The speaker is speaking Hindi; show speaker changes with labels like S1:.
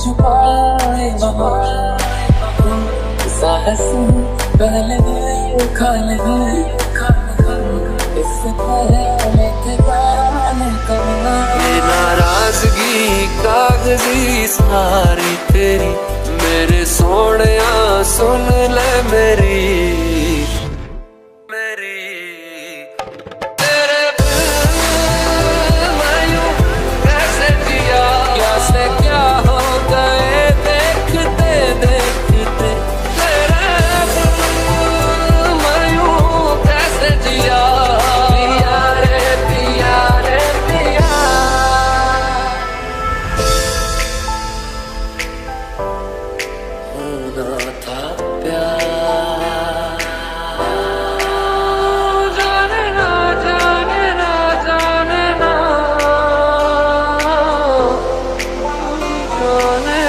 S1: छुपाए वहाँ साहस पहले खा ले इससे पहले के गाने करना। ये नाराजगी कागजी सारी तेरी मेरे सोनिया सुन ले मेरी तेरे बिन मैं यूं कैसे जिया क्या से क्या हो गए देखते देखते तेरे बिन मैं यूं कैसे जिया पिया रे पिया रे पिया। होना था प्यार जाने ना जाने ना जाने ना जाने